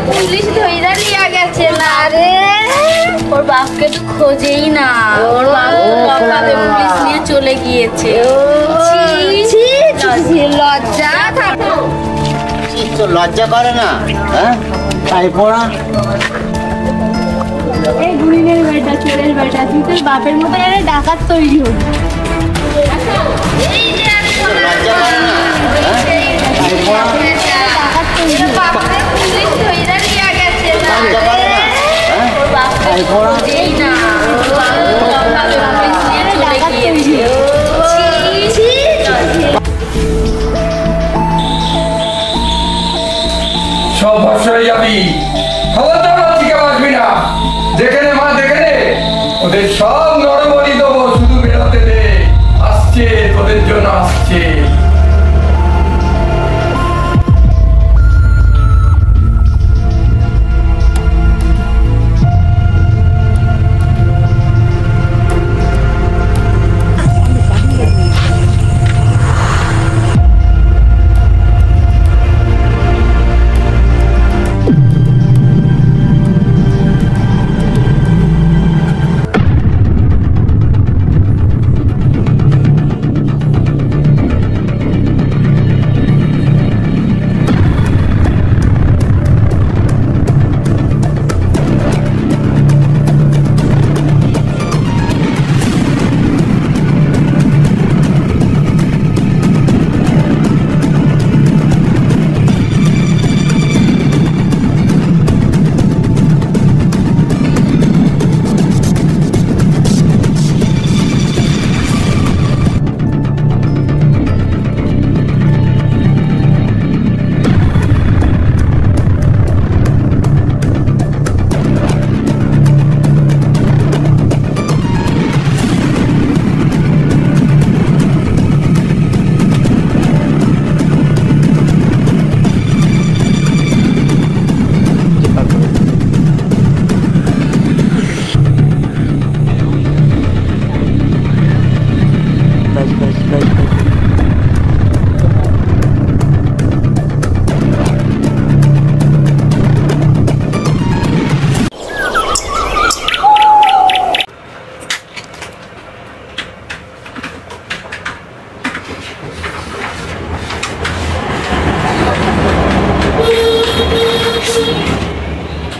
Police धइरा लिया गेছে না রে ওর বাপকে তো খোঁজেই না ওর বাপ সকালে পুলিশ নিয়ে চলে গিয়েছে ছি লজ্জা থাকো তো লজ্জা করে না হ্যাঁ তাই পড়া এই গুলিনের বেটা চোরের বেটা তুই তোর বাপের মতো এর ডাকাত তৈরি হবি এই যে লজ্জা করে না হ্যাঁ তাই পড়া ডাকাত তৈরি বাপকে পুলিশ ধইরা লিয়া गेছে না লজ্জা করে না হ্যাঁ তাই পড়া এই না সকালে পুলিশ নিয়ে চলে গিয়েছে ছি সব ভরসা হয়ে যাবি খবরদার থেকে বাঁচবি না দেখে নে মা দেখে নে ওদের সব নরবলি দেবো শুধু বেরোতে দে আসছে তোদের জন্য আসছে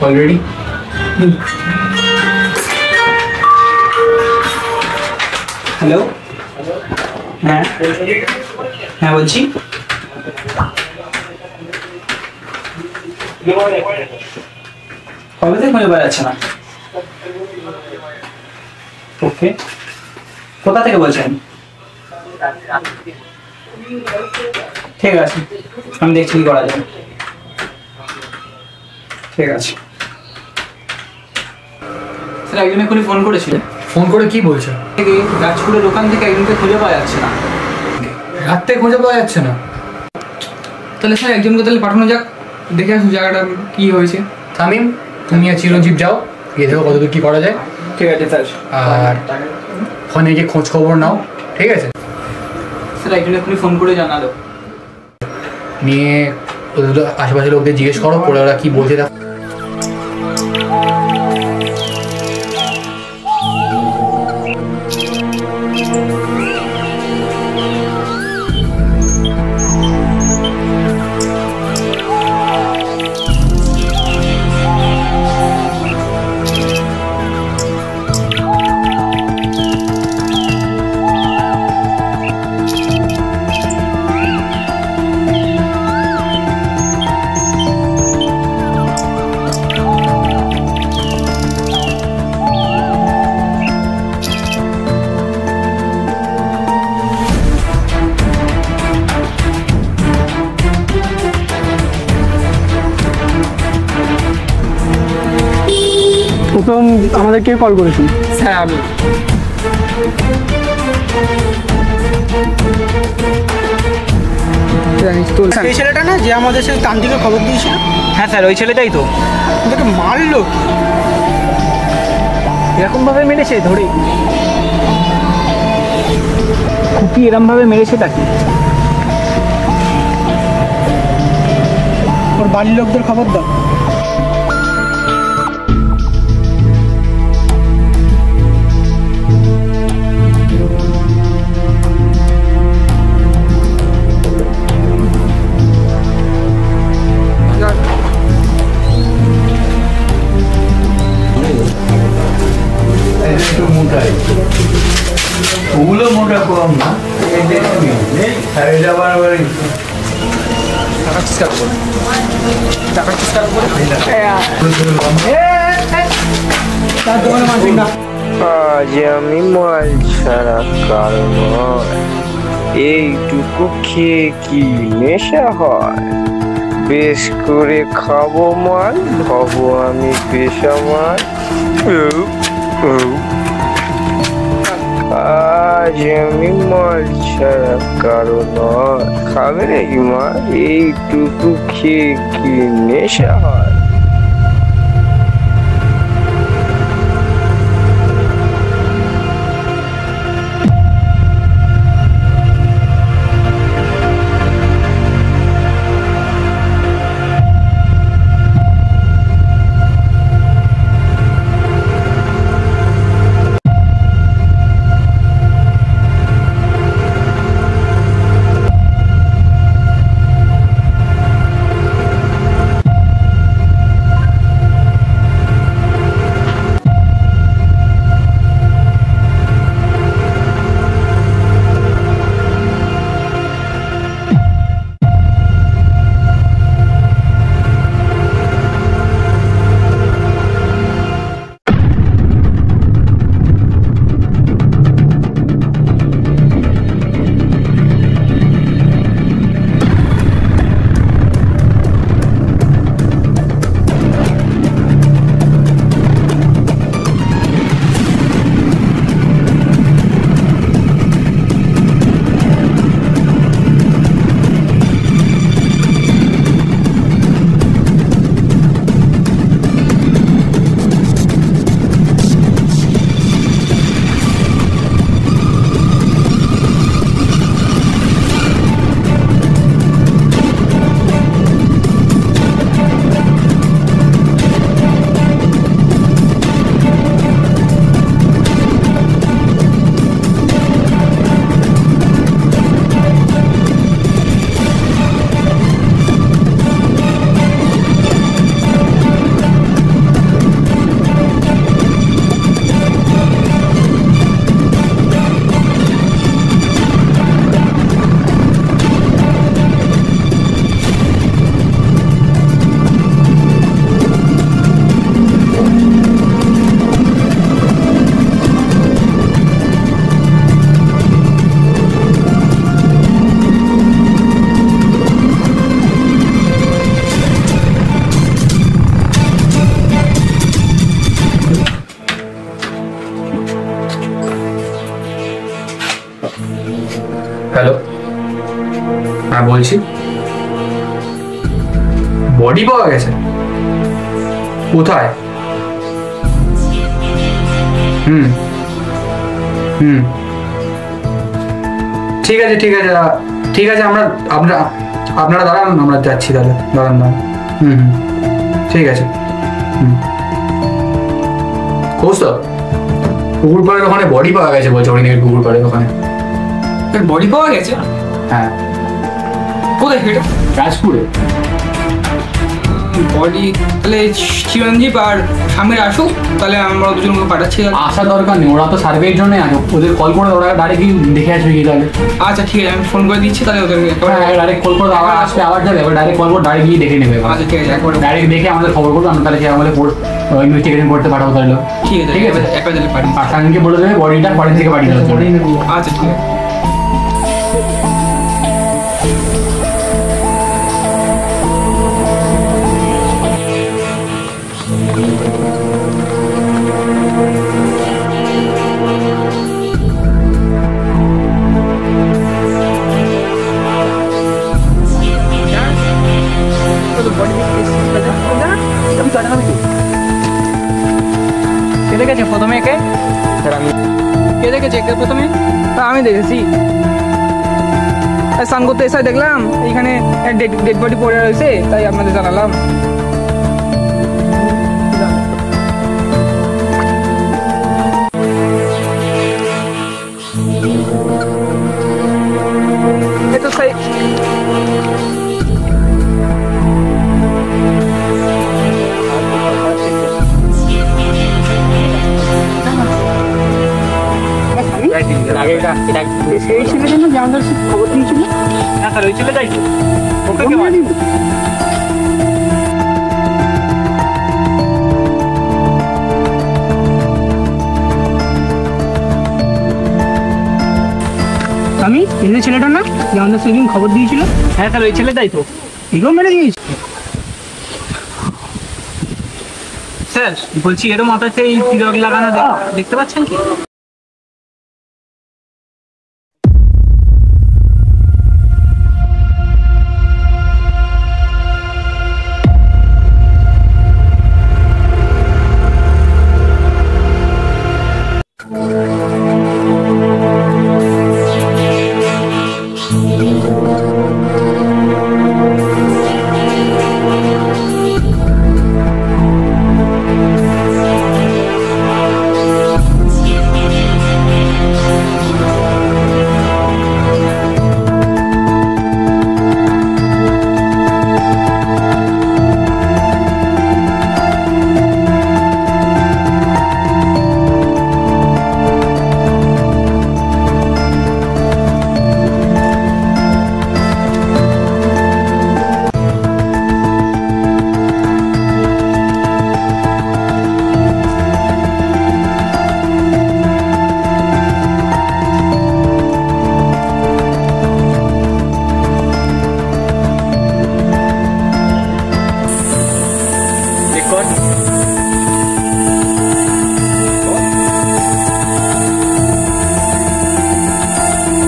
Already? হ্যালো হ্যাঁ হ্যাঁ বলছি কবে থেকে খুঁজে পাওয়া যাচ্ছে না ওকে কোথা থেকে বলছেন ঠিক আছে আমি দেখছি কি করা যায় ঠিক আছে স্যার একজন এখনই ফোন করেছিলেন ফোন করে কি বলছো গাছপুরের দোকান থেকে একজনকে খুঁজে পাওয়া যাচ্ছে না রাত থেকে খুঁজে পাওয়া যাচ্ছে না তাহলে স্যার একজনকে তাহলে পাঠানো যাক দেখে আসুন জায়গাটা কি হয়েছে তামিম তুমি আর চিরঞ্জীব যাও গিয়ে দেখো কতদূর কি করা যায় ঠিক আছে স্যার আর ফোনে গিয়ে খোঁজ খবর নাও ঠিক আছে স্যার একজন এখনই ফোন করে জানালো নিয়ে ওদের আশেপাশের লোকদের জিজ্ঞেস করো পরে ওরা কি বলছে দেখো প্রথম আমাদেরকে কল করেছেন স্যার আমি এই ছেলেটা না যে আমাদের সেই তান্ত্রিকে খবর দিয়েছিল? হ্যাঁ স্যার, ওই ছেলেটাই তো। ওদেরকে মারলো কি? এরকম ভাবে মেরেছে ধরে? খুকি এরম ভাবে মেরেছে তাকে? ওর বাড়ির লোকদের খবর দাও। একটু মোটাই, ওগুলো মোটা কম না, আজ আমি মাল ছাড়া কারো নয়, এইটুকু খেয়ে কি নেশা হয়? বেশ করে খাবো মাল, হবো আমি পেশা মাল। আজ আমি মাল ছাড়া কারো নয়, খাবে নাকি মা? এইটুকু খেয়ে কি নেশা হয়? হ্যালো, হ্যাঁ বলছি। বডি পাওয়া গেছে? কোথায়? হুম হুম ঠিক আছে ঠিক আছে ঠিক আছে, আপনারা দাঁড়ান, আমরা যাচ্ছি তাহলে। দাঁড়ান না। হুম হুম ঠিক আছে। হুম কৌস্তব, পুকুর পাড়ের ওখানে বডি পাওয়া গেছে বলছে, অরিনের পুকুর পাড়ের ওখানে বডি পাওয়া গেছে? হ্যাঁ। কোথায় সেটা? রাজপুরে। বডি তাহলে চিরঞ্জীব আর স্বামীর আসুক, তাহলে আমরা দুজন পাঠাচ্ছি। আসা দরকার নেই, ওরা তো সার্ভের জন্য আসো, ওদের কল করে ওরা ডাইরেক্ট দেখে আসবে কি তাহলে। আচ্ছা ঠিক আছে, আমি ফোন করে দিচ্ছি তাহলে ওদেরকে। ডাইরেক্ট কল করে আবার আসবে, আবার যাবে, এবার ডাইরেক্ট কল করে ডাইরেক্ট গিয়ে দেখে নেবে। আচ্ছা ঠিক আছে, একবার ডাইরেক্ট দেখে আমাদের খবর করবো, আমরা তাহলে সে আমাদের ইনভেস্টিগেশন করতে পাঠাবো তাহলে। ঠিক আছে ঠিক আছে, একবার তাহলে পাঠান। আর সাংকে বলে দেবে বডিটা বাড়ি থেকে পাঠিয়ে দেওয়ার জন্য। আচ্ছা ঠিক আছে। দেখেছে প্রথমে একে? স্যার আমি কে দেখেছে একে প্রথমে? আমি দেখেছি। স্নান করতে এসে দেখলাম এইখানে ডেড বডি পড়ে রয়েছে, তাই আপনাদের জানালাম। এই তো সেই সেই ছেলেটা না যে আমাদের খবর দিয়েছিল? হ্যাঁ স্যার, ওই ছেলেটাই তো। ওকে কে মারলো? আমি এই ছেলেটা না যে আমাদের সেদিন খবর দিয়েছিল? হ্যাঁ স্যার, ওই ছেলেটাই তো। এগুলো মেরে দিয়েছে। স্যার বলছি, এরও মাথায় সেই তিলক লাগানো দেখতে পাচ্ছেন কি?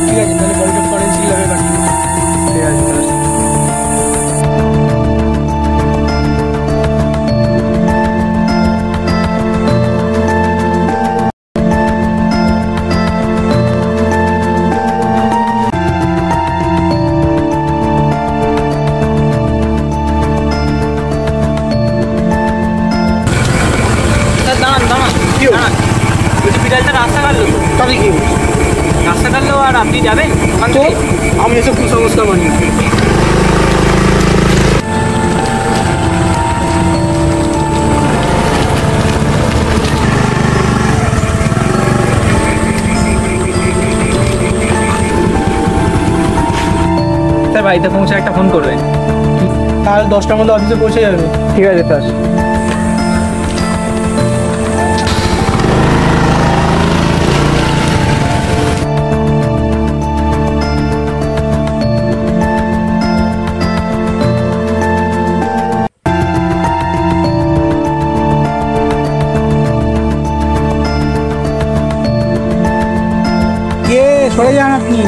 ঠিক আছে, তাহলে বডিটা ফরেন্সিক ল্যাবে পাঠিয়ে দিন। ঠিক আছে স্যার। দাঁড়ান দাঁড়ান দাঁড়ান, বলছি বিড়ালটা রাস্তা কাটলো তো? তাহলে কি হয়েছে? রাস্তা কাটলো আর আপনি যাবেন ওখান তো থেকে? আমি এসব কুসংস্কার মানি না। স্যার বাড়িতে পৌঁছে একটা ফোন করবেন। কাল 10টার মধ্যে অফিসে পৌঁছে যাবে। ঠিক আছে স্যার। কে? সরে যান আপনি।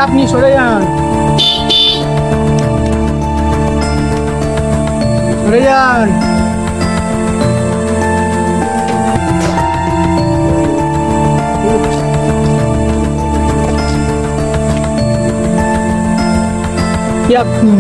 আপনি সরে যান, সরে যান। আপনি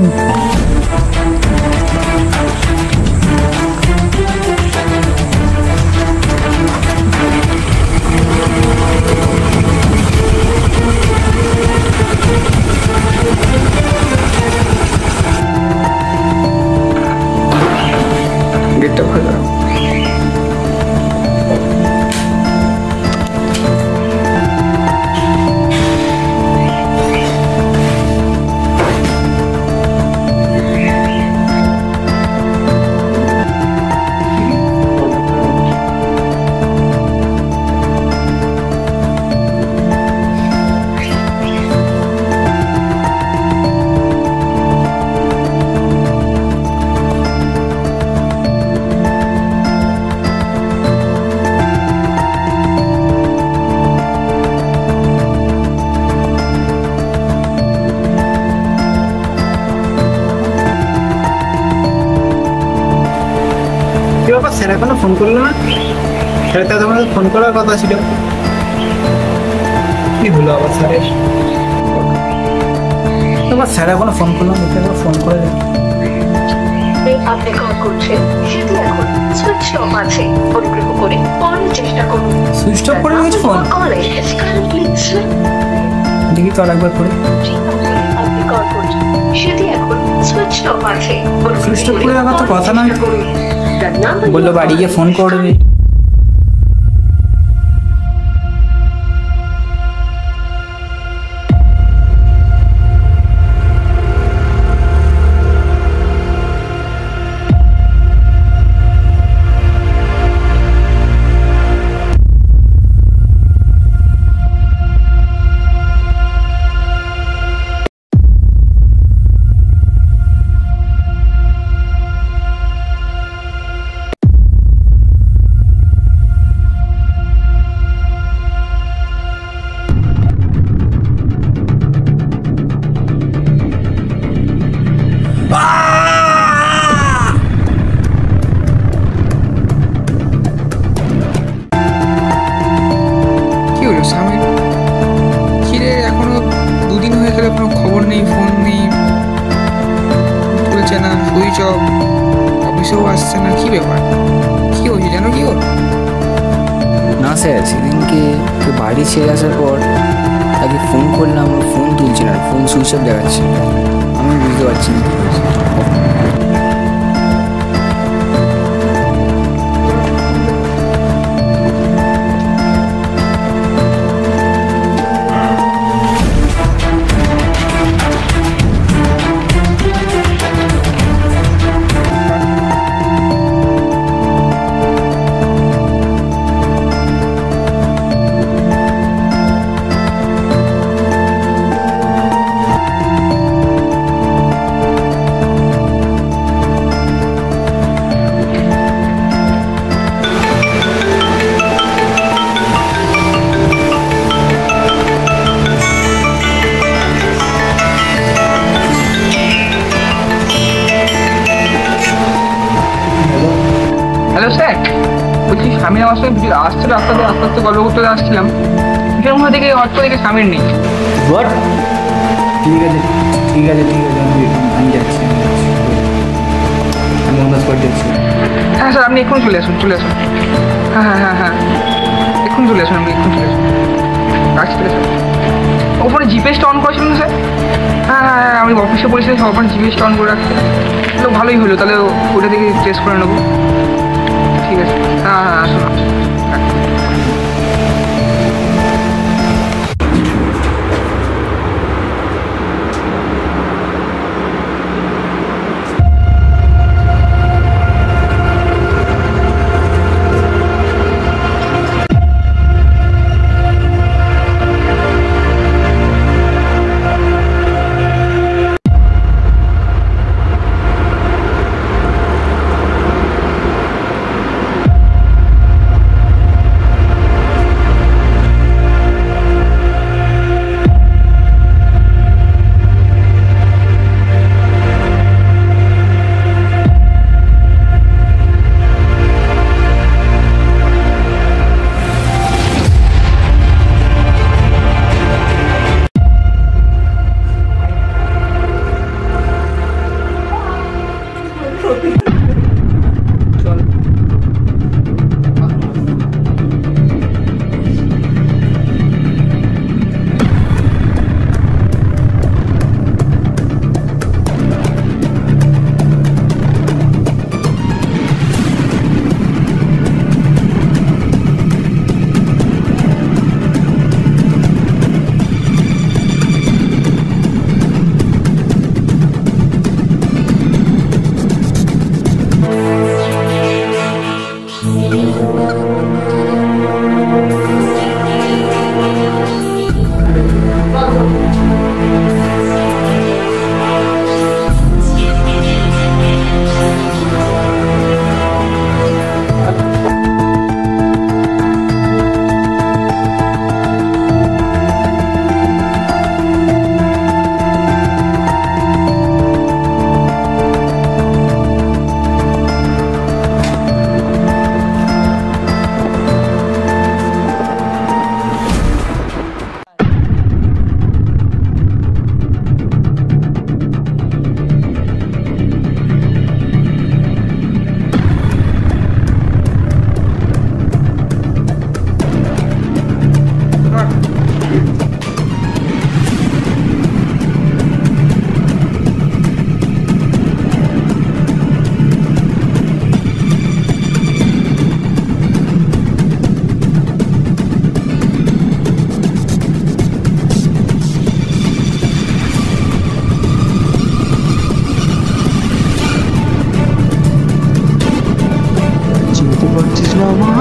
গেটটা খোলা। স্যার এখনো ফোন করলো না? স্যার তো তোমাদের ফোন করার কথা ছিল। কি হলো আবার স্যারের? তোমার স্যার এখনো ফোন করলো না, একবার ফোন করে দেন। আপনি কল করছেন সেটি এখন সুইচ অফ আছে, অনুগ্রহ করে পরে চেষ্টা করুন। সুইচ অফ করে দিয়েছে ফোন? দেখি তো আরেকবার করে। আপনি কল করছেন সেটি এখন সুইচ অফ আছে, সুইচ অফ করে রাখার তো কথা নয়। বললো বাড়ি গিয়ে ফোন করবে। কি হলো স্বামীর? কিরে এখনো 2 দিন হয়ে গেল, কোনো খবর নেই, ফোন নেই, বলছে না, সুইচ অফ, অফিসেও আসছে না, কি ব্যাপার? কি হয়েছে জানো কি ওর? না স্যার, সেদিনকে বাড়ি ছেড়ে আসার পর তাকে ফোন করলাম, ওর ফোন তুলছে না, ফোন সুইচ অফ দেখাচ্ছে। আমি বুঝতে পারছি না কি হয়েছে। হ্যালো স্যার, বলছি স্বামীর আমার সঙ্গে আসছে, আস্তে আস্তে গল্প করতে আসছিলাম, পিছনের মধ্যে থেকে হট করে দেখে স্বামীর নেই। হোয়াট? ঠিক আছে ঠিক আছে ঠিক আছে, আমি যাচ্ছি, আমি অন্য স্পট যাচ্ছি। হ্যাঁ স্যার, আপনি এক্ষুনি চলে আসুন, চলে আসুন। হ্যাঁ হ্যাঁ হ্যাঁ হ্যাঁ, এক্ষুনি চলে আসুন, আপনি এক্ষুনি চলে আসুন। রাখছি তাহলে স্যার। ওপরে জিপিএসটা অন করেছিলেন না স্যার? হ্যাঁ হ্যাঁ হ্যাঁ, আমি অফিসে বলেছিলাম সব ওপরে জিপিএসটা অন করে রাখতে। তাহলে ভালোই হলো, তাহলে ওটা থেকে টেস্ট করে নেবো। ঠিক আছে, হ্যাঁ হ্যাঁ, আসুন আসুন।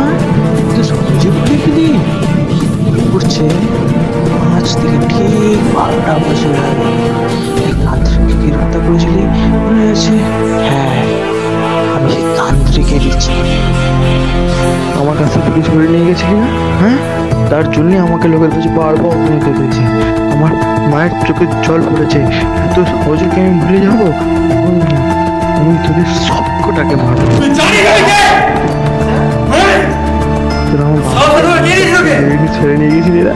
হ্যাঁ তুই সহজে ভুলে গেলি মনে পড়ছে আজ থেকে ঠিক 12টা বছর আগে এই তান্ত্রিককে হত্যা করেছিলি মনে আছে? হ্যাঁ আমি সেই তান্ত্রিকের ইচ্ছে আমার কাছ থেকে কিছু করে নিয়ে গেছিলি না? হ্যাঁ তার জন্যে আমাকে লোকের কাছে বারবার অপমানিত হয়েছে। আমার মায়ের চোখে জল পড়েছে। এত সহজে কি আমি ভুলে যাবো? আমি তোদের সবকটাকে মারবো। তোরা আমার ছেড়ে নিয়ে গেছিলি না?